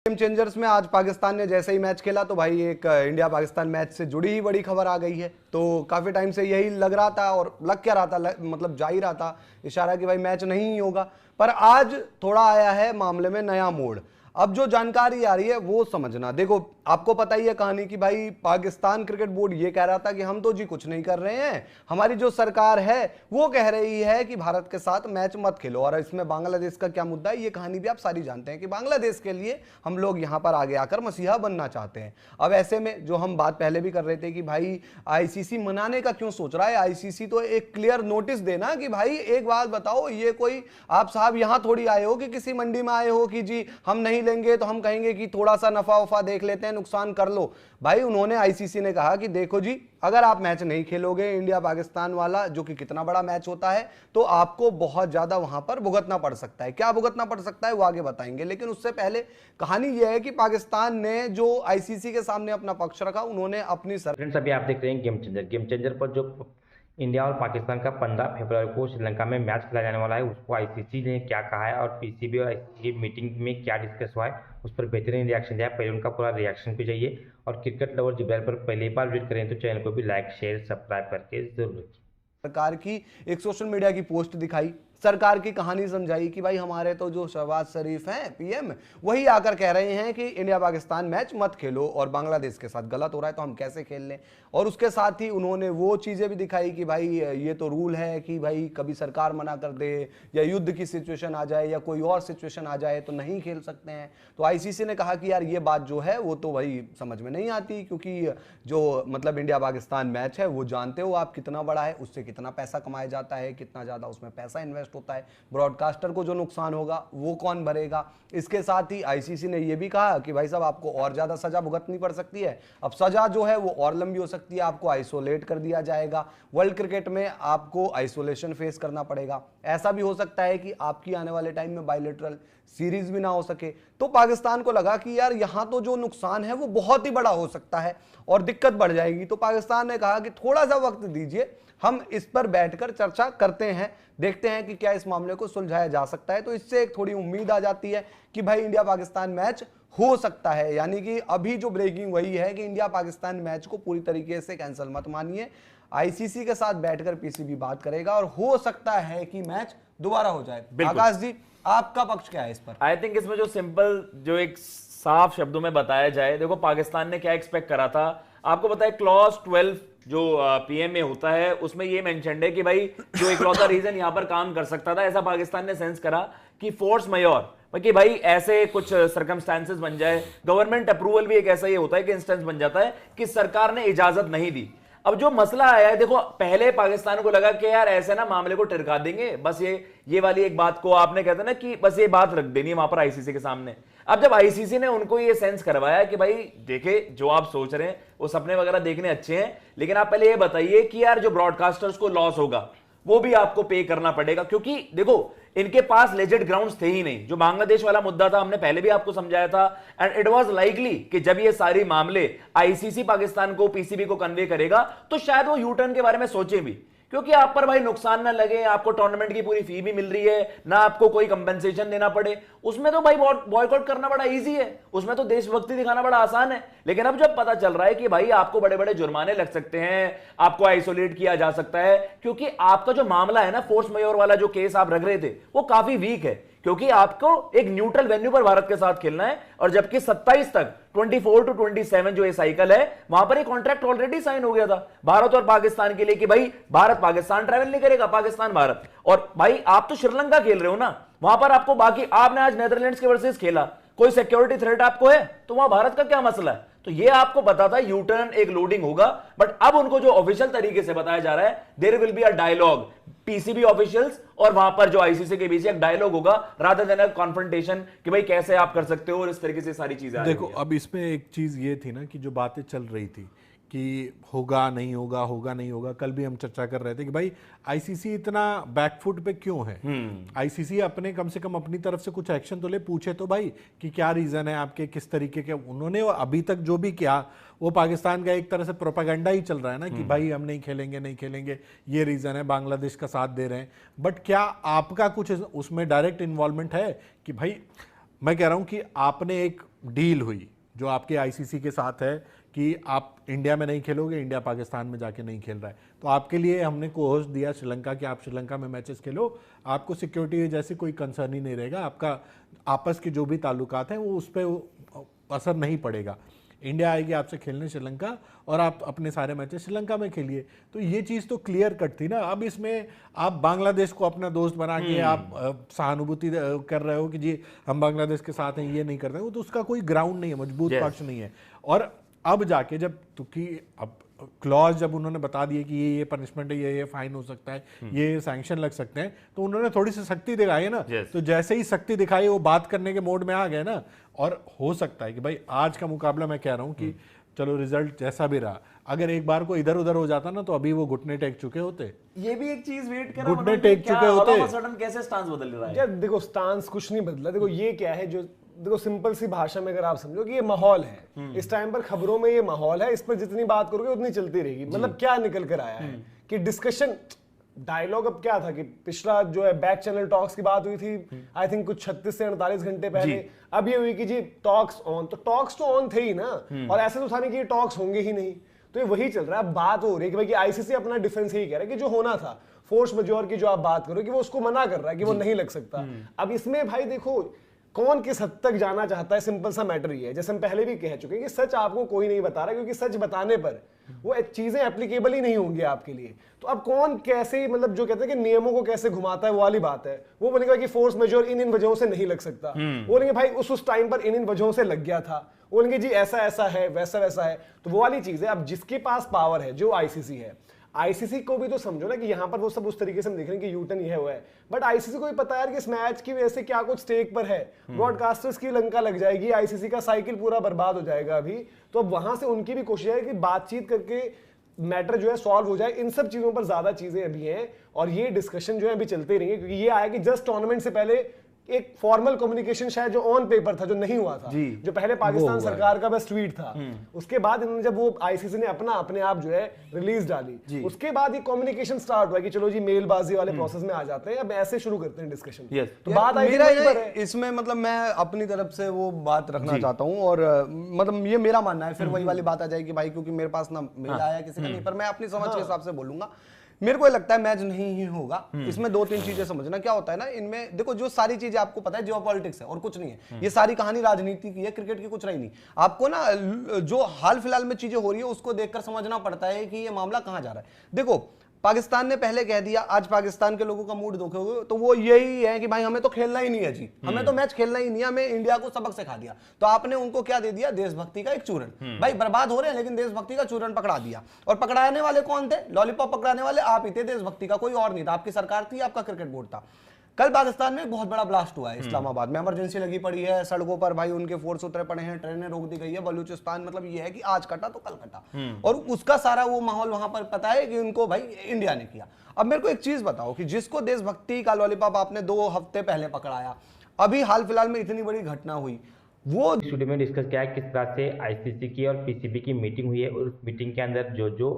Game changers में आज पाकिस्तान ने जैसे ही मैच खेला तो भाई एक इंडिया पाकिस्तान मैच से जुड़ी ही बड़ी खबर आ गई है। तो काफी टाइम से यही लग रहा था और लग क्या रहा था, मतलब जा ही रहा था इशारा कि भाई मैच नहीं होगा, पर आज थोड़ा आया है मामले में नया मोड़। अब जो जानकारी आ रही है वो समझना। देखो आपको पता ही है कहानी कि भाई पाकिस्तान क्रिकेट बोर्ड ये कह रहा था कि हम तो जी कुछ नहीं कर रहे हैं, हमारी जो सरकार है वो कह रही है कि भारत के साथ मैच मत खेलो। और इसमें बांग्लादेश का क्या मुद्दा है ये कहानी भी आप सारी जानते हैं कि बांग्लादेश के लिए हम लोग यहां पर आगे आकर मसीहा बनना चाहते हैं। अब ऐसे में जो हम बात पहले भी कर रहे थे कि भाई आईसीसी मनाने का क्यों सोच रहा है, आईसीसी तो एक क्लियर नोटिस देना कि भाई एक बात बताओ, ये कोई आप साहब यहां थोड़ी आए हो कि किसी मंडी में आए हो कि जी हम नहीं लेंगे तो हम कहेंगे कि थोड़ा सा नफा वफा देख लेते हैं, नुकसान कर लो। भाई उन्होंने आईसीसी ने कहा कि देखो जी अगर आप मैच नहीं खेलोगे इंडिया पाकिस्तान वाला, जो कि कितना बड़ा मैच होता है, तो आपको बहुत ज्यादा वहां पर भुगतना पड़ सकता है। क्या भुगतना पड़ सकता है वो आगे बताएंगे, लेकिन उससे पहले कहानी यह है कि पाकिस्तान ने जो आईसीसी के सामने अपना पक्ष रखा, उन्होंने अपनी फ्रेंड्स अभी आप देख रहे हैं गेम चेंजर पर जो इंडिया और पाकिस्तान का 15 फरवरी को श्रीलंका में मैच खेला जाने वाला है, उसको आईसीसी ने क्या कहा है और पीसीबी और आईसीसी की मीटिंग में क्या डिस्कस हुआ है उस पर बेहतरीन रिएक्शन दिया है। पहले उनका पूरा रिएक्शन भी चाहिए और क्रिकेट लवर जिब्राइल पर पहली बार विजिट करें तो चैनल को भी लाइक शेयर सब्सक्राइब करके जरूर रखिए। सरकार की एक सोशल मीडिया की पोस्ट दिखाई, सरकार की कहानी समझाई कि भाई हमारे तो जो शहबाज शरीफ हैं पीएम, वही आकर कह रहे हैं कि इंडिया पाकिस्तान मैच मत खेलो और बांग्लादेश के साथ गलत हो रहा है तो हम कैसे खेल लें। और उसके साथ ही उन्होंने वो चीजें भी दिखाई कि भाई ये तो रूल है कि भाई कभी सरकार मना कर दे या युद्ध की सिचुएशन आ जाए या कोई और सिचुएशन आ जाए तो नहीं खेल सकते हैं। तो आईसीसी ने कहा कि यार ये बात जो है वो तो भाई समझ में नहीं आती, क्योंकि जो मतलब इंडिया पाकिस्तान मैच है वो जानते हो आप कितना बड़ा है, उससे कितना पैसा कमाया जाता है, कितना ज्यादा उसमें पैसा इन्वेस्ट होता है, ब्रॉडकास्टर को जो नुकसान होगा वो कौन भरेगा। इसके साथ ही आईसीसी ने यह भी कहा कि भाई साहब आपको और ज्यादा सजा भुगतनी पड़ सकती है, अब सजा जो है वो और लंबी हो सकती है, आपको आइसोलेट कर दिया जाएगा, वर्ल्ड क्रिकेट में आपको आइसोलेशन फेस करना पड़ेगा। ऐसा भी हो सकता है कि आपकी आने वाले टाइम में बायलैटरल सीरीज भी ना हो सके। तो पाकिस्तान को लगा कि यार यहां तो जो नुकसान है वो बहुत ही बड़ा हो सकता है और दिक्कत बढ़ जाएगी। तो पाकिस्तान ने कहा कि थोड़ा सा वक्त दीजिए, हम इस पर बैठकर चर्चा करते हैं, देखते हैं कि क्या इस मामले को सुलझाया जा सकता है। तो इससे एक थोड़ी उम्मीद आ जाती है कि भाई इंडिया पाकिस्तान मैच हो सकता है। यानी कि अभी जो ब्रेकिंग वही है कि इंडिया पाकिस्तान मैच को पूरी तरीके से कैंसिल मत मानिए, आईसीसी के साथ बैठकर पीसीबी बात करेगा और हो सकता है कि मैच दोबारा हो जाए। आकाश जी आपका पक्ष क्या है इस पर? आई थिंक इसमें जो सिंपल जो एक साफ शब्दों में बताया जाए, देखो पाकिस्तान ने क्या एक्सपेक्ट करा था, आपको पता है क्लॉज 12 जो पीएम में होता है उसमें ये मेंशन्ड है कि भाई जो इकलौता रीजन यहां पर काम कर सकता था, ऐसा पाकिस्तान ने सेंस करा कि फोर्स मेजोर, कि भाई ऐसे कुछ सर्कमस्टेंसेस बन जाए, गवर्नमेंट अप्रूवल भी एक ऐसा ये होता है कि इंस्टेंस बन जाता है कि सरकार ने इजाजत नहीं दी। अब जो मसला आया है, देखो पहले पाकिस्तान को लगा कि यार ऐसे ना मामले को टिरका देंगे, बस ये वाली एक बात को आपने कहते ना कि बस ये बात रख देनी है वहां पर आईसीसी के सामने। अब जब आईसीसी ने उनको ये सेंस करवाया कि भाई देखे जो आप सोच रहे हैं वो सपने वगैरह देखने अच्छे हैं, लेकिन आप पहले ये बताइए कि यार जो ब्रॉडकास्टर्स को लॉस होगा वो भी आपको पे करना पड़ेगा, क्योंकि देखो इनके पास लेजिट ग्राउंड्स थे ही नहीं। जो बांग्लादेश वाला मुद्दा था हमने पहले भी आपको समझाया था, एंड इट वाज लाइकली कि जब ये सारी मामले आईसीसी पाकिस्तान को पीसीबी को कन्वे करेगा तो शायद वो यू टर्न के बारे में सोचें भी, क्योंकि आप पर भाई नुकसान ना लगे, आपको टूर्नामेंट की पूरी फी भी मिल रही है, ना आपको कोई कंपेंसेशन देना पड़े, उसमें तो भाई बॉयकॉट करना बड़ा इजी है, उसमें तो देशभक्ति दिखाना बड़ा आसान है। लेकिन अब जब पता चल रहा है कि भाई आपको बड़े बड़े जुर्माने लग सकते हैं, आपको आइसोलेट किया जा सकता है, क्योंकि आपका जो मामला है ना फोर्स मेजोर वाला जो केस आप रख रहे थे वो काफी वीक है, क्योंकि आपको एक न्यूट्रल वेन्यू पर भारत के साथ खेलना है, और जबकि 27 तक 24 to 27 जो ये साइकिल है वहां पर एक कॉन्ट्रैक्ट ऑलरेडी साइन हो गया था भारत और पाकिस्तान के लिए कि भाई भारत पाकिस्तान ट्रैवल नहीं करेगा, पाकिस्तान भारत। और भाई आप तो श्रीलंका खेल रहे हो ना, वहां पर आपको बाकी आपने आज नेदरलैंड्स के वर्सेस खेला, कोई सिक्योरिटी थ्रेट आपको है तो वहां भारत का क्या मसला है? तो ये आपको पता था यू टर्न एक लोडिंग होगा, बट अब उनको जो ऑफिशियल तरीके से बताया जा रहा है there will be a dialogue PCB officials और वहां पर जो आईसीसी के बीच एक डायलॉग होगा रादर देन अ कॉन्फ्रंटेशन कि भाई कैसे आप कर सकते हो, और इस तरीके से सारी चीजें। देखो अब इसमें एक चीज ये थी ना कि जो बातें चल रही थी कि होगा नहीं होगा, होगा नहीं होगा, कल भी हम चर्चा कर रहे थे कि भाई आईसीसी इतना बैकफुट पे क्यों है। आईसीसी अपने कम से कम अपनी तरफ से कुछ एक्शन तो ले, पूछे तो भाई कि क्या रीजन है आपके, किस तरीके के। उन्होंने अभी तक जो भी किया वो पाकिस्तान का एक तरह से प्रोपेगेंडा ही चल रहा है ना कि भाई हम नहीं खेलेंगे नहीं खेलेंगे, ये रीजन है, बांग्लादेश का साथ दे रहे हैं। बट क्या आपका कुछ उसमें डायरेक्ट इन्वॉल्वमेंट है कि भाई मैं कह रहा हूं कि आपने एक डील हुई जो आपके आईसीसी के साथ है कि आप इंडिया में नहीं खेलोगे, इंडिया पाकिस्तान में जाके नहीं खेल रहा है, तो आपके लिए हमने को होस्ट दिया श्रीलंका कि आप श्रीलंका में मैचेस खेलो, आपको सिक्योरिटी जैसे कोई कंसर्न ही नहीं रहेगा, आपका आपस के जो भी ताल्लुकात हैं वो उस पर असर नहीं पड़ेगा। इंडिया आएगी आपसे खेलने श्रीलंका और आप अपने सारे मैचेस श्रीलंका में खेलिए। तो ये चीज़ तो क्लियर कट थी ना। अब इसमें आप बांग्लादेश को अपना दोस्त बना के आप सहानुभूति कर रहे हो कि जी हम बांग्लादेश के साथ हैं, ये नहीं करते, वो तो उसका कोई ग्राउंड नहीं है, मजबूत पक्ष नहीं है। और अब जाके जब क्योंकि अब क्लॉज जब उन्होंने बता दिए कि ये पनिशमेंट है, ये फाइन हो सकता है, ये सैंक्शन लग सकते हैं, तो उन्होंने थोड़ी सी सख्ती दिखाई है ना। तो जैसे ही सख्ती दिखाई वो बात करने के मोड में आ गए ना। और हो सकता है कि भाई आज का मुकाबला मैं कह रहा हूँ कि चलो रिजल्ट जैसा भी रहा, अगर एक बार को इधर उधर हो जाता ना तो अभी वो घुटने टेक चुके होते। ये भी एक चीज वेट कर घुटने टेक चुके होते। सडन कैसे स्टांस बदल रहा है? यार देखो स्टांस कुछ नहीं बदला। देखो ये क्या है, जो देखो सिंपल सी भाषा में अगर आप समझो कि ये माहौल है, इस टाइम पर खबरों में ये माहौल है, इस पर जितनी बात करोगे उतनी चलती रहेगी। मतलब क्या निकल कर आया है कि डिस्कशन डायलॉग अब क्या था कि पिछला जो है बैक चैनल टॉक्स की बात हुई थी आई थिंक कुछ 36 से 48 घंटे पहले। अब ये हुई कि जी टॉक्स ऑन, तो टॉक्स तो ऑन थे ही ना, और ऐसे तो था नहीं कि ये टॉक्स होंगे ही नहीं। तो ये वही चल रहा है। अब बात हो रही है कि भाई कि आईसीसी अपना डिफेंस यही कह रहा है कि जो होना था फोर्स मेजोर की जो आप बात करो कि वो उसको मना कर रहा है कि वो नहीं लग सकता। अब इसमें भाई देखो कौन किस हद तक जाना चाहता है, सिंपल सा मैटर ही है। जैसे हम पहले भी कह चुके हैं कि सच आपको कोई नहीं बता रहा, क्योंकि सच बताने पर वो चीजें एप्लीकेबल ही नहीं होंगी आपके लिए। तो अब कौन कैसे, मतलब जो कहते हैं कि नियमों को कैसे घुमाता है, वो वाली बात है। वो बोलेगा कि फोर्स मेजोर इन वजहों से नहीं लग सकता, बोलेंगे भाई उस टाइम पर इन वजहों से लग गया था, बोलेंगे जी ऐसा ऐसा है, वैसा वैसा है। तो वो वाली चीज है। अब जिसके पास पावर है, जो आईसीसी है, आईसीसी को भी तो समझो ना कि यहाँ पर वो सब उस तरीके से हम देख रहे हैं कि यूटर्न ये हुआ है, बट आईसीसी को भी पता है कि इस मैच की वजह से क्या कुछ स्टेक पर है। ब्रॉडकास्टर्स की लंका लग जाएगी, आईसीसी का साइकिल पूरा बर्बाद हो जाएगा अभी। तो अब वहां से उनकी भी कोशिश है कि बातचीत करके मैटर जो है सॉल्व हो जाए। इन सब चीजों पर ज्यादा चीजें अभी हैं और ये डिस्कशन जो है अभी चलते ही रहेंगे, क्योंकि ये आया कि जस्ट टूर्नामेंट से पहले एक फॉर्मल कम्युनिकेशन शायद जो ऑन पेपर था, जो नहीं हुआ था, जो पहले पाकिस्तान सरकार का बस ट्वीट था, उसके बाद इन्होंने जब वो आईसीसी ने अपने आप जो है रिलीज डाली, उसके बाद ये कम्युनिकेशन स्टार्ट हुआ कि चलो जी मेलबाजी वाले प्रोसेस में आ जाते हैं, अब ऐसे शुरू करते हैं डिस्कशन। तो बात इसमें मतलब मैं अपनी तरफ से वो बात रखना चाहता हूँ, और मतलब ये मेरा मानना है। फिर वही वाली बात आ जाएगी भाई, क्योंकि मेरे पास ना मेल आया किसी का नहीं, पर मैं अपनी समझ के हिसाब से बोलूंगा। मेरे को लगता है मैच नहीं ही होगा। इसमें दो तीन चीजें समझना। क्या होता है ना, इनमें देखो जो सारी चीजें आपको पता है जियोपॉलिटिक्स है और कुछ नहीं है। ये सारी कहानी राजनीति की है, क्रिकेट की कुछ रही नहीं। आपको ना जो हाल फिलहाल में चीजें हो रही है उसको देखकर समझना पड़ता है कि ये मामला कहां जा रहा है। देखो पाकिस्तान ने पहले कह दिया, आज पाकिस्तान के लोगों का मूड देखोगे तो वो यही है कि भाई हमें तो खेलना ही नहीं है जी, हमें तो मैच खेलना ही नहीं है, हमें इंडिया को सबक सिखा दिया। तो आपने उनको क्या दे दिया? देशभक्ति का एक चूरन। भाई बर्बाद हो रहे हैं लेकिन देशभक्ति का चूरन पकड़ा दिया। और पकड़ाने वाले कौन थे? लॉलीपॉप पकड़ाने वाले आप ही थे, देशभक्ति का कोई और नहीं था। आपकी सरकार थी, आपका क्रिकेट बोर्ड था। कल पाकिस्तान में बहुत बड़ा ब्लास्ट हुआ है इस्लामाबाद में, इमरजेंसी लगी पड़ी है, सड़कों पर भाई उनके फोर्स उतरे पड़े हैं, ट्रेनें रोक दी गई है। बलूचिस्तान मतलब ये है कि आज कटा तो कल कटा, और उसका सारा वो माहौल वहां पर पता है कि उनको भाई इंडिया ने किया। अब मेरे को एक चीज बताओ कि जिसको देशभक्ति का लॉलीपॉप आपने 2 हफ्ते पहले पकड़ाया, अभी हाल फिलहाल में इतनी बड़ी घटना हुई, वो स्टूडियो में डिस्कस किया है किस तरह से आईसीसी की और पीसीबी की मीटिंग हुई है, और उस मीटिंग के अंदर जो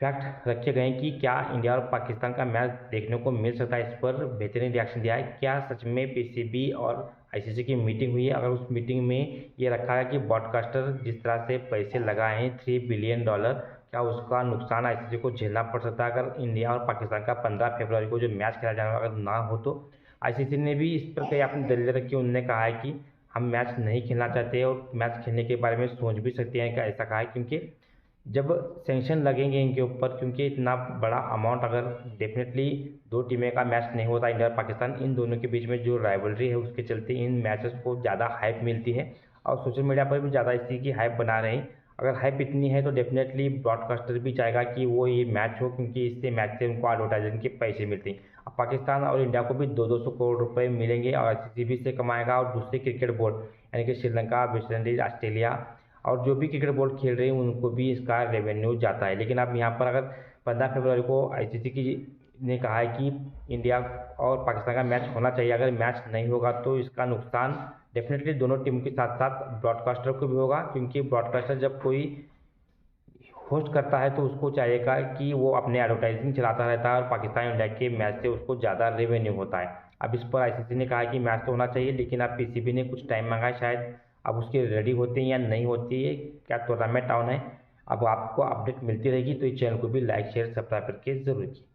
फैक्ट रखे गए हैं कि क्या इंडिया और पाकिस्तान का मैच देखने को मिल सकता है, इस पर बेहतरीन रिएक्शन दिया है। क्या सच में पीसीबी और आईसीसी की मीटिंग हुई है? अगर उस मीटिंग में ये रखा है कि ब्रॉडकास्टर जिस तरह से पैसे लगाए हैं $3 बिलियन, क्या उसका नुकसान आईसीसी को झेलना पड़ सकता है अगर इंडिया और पाकिस्तान का 15 फरवरी को जो मैच खेला जाने वाला अगर ना हो? तो आईसीसी ने भी इस पर कई अपनी दलील रखी। उन्होंने कहा है कि हम मैच नहीं खेलना चाहते और मैच खेलने के बारे में सोच भी सकते हैं, क्या ऐसा कहा है, क्योंकि जब सैंक्शन लगेंगे इनके ऊपर, क्योंकि इतना बड़ा अमाउंट, अगर डेफिनेटली 2 टीमें का मैच नहीं होता इंडिया और पाकिस्तान, इन दोनों के बीच में जो राइवलरी है उसके चलते इन मैचेस को ज़्यादा हाइप मिलती है और सोशल मीडिया पर भी ज़्यादा इसी की हाइप बना रहे हैं। अगर हाइप इतनी है तो डेफिनेटली ब्रॉडकास्टर भी चाहेगा कि वो ये मैच हो, क्योंकि इससे मैच से उनको एडवर्टाइजिंग के पैसे मिलते हैं। अब पाकिस्तान और इंडिया को भी 200 करोड़ रुपए मिलेंगे और आईसीसी भी से कमाएगा, और दूसरे क्रिकेट बोर्ड यानी कि श्रीलंका, वेस्ट इंडीज, ऑस्ट्रेलिया और जो भी क्रिकेट बोर्ड खेल रहे हैं उनको भी इसका रेवेन्यू जाता है। लेकिन अब यहाँ पर अगर 15 फरवरी को आईसीसी की ने कहा है कि इंडिया और पाकिस्तान का मैच होना चाहिए, अगर मैच नहीं होगा तो इसका नुकसान डेफिनेटली दोनों टीम के साथ साथ ब्रॉडकास्टर को भी होगा, क्योंकि ब्रॉडकास्टर जब कोई होस्ट करता है तो उसको चाहिएगा कि वो अपने एडवर्टाइजिंग चलाता रहता है और पाकिस्तान इंडिया के मैच से उसको ज़्यादा रेवेन्यू होता है। अब इस पर आईसीसी ने कहा कि मैच तो होना चाहिए, लेकिन अब पीसीबी ने कुछ टाइम मांगा है, शायद अब उसके रेडी होते हैं या नहीं होती है, क्या टूर्नामेंट ऑन है, अब आपको अपडेट मिलती रहेगी। तो इस चैनल को भी लाइक शेयर सब्सक्राइब करके जरूर कीजिए।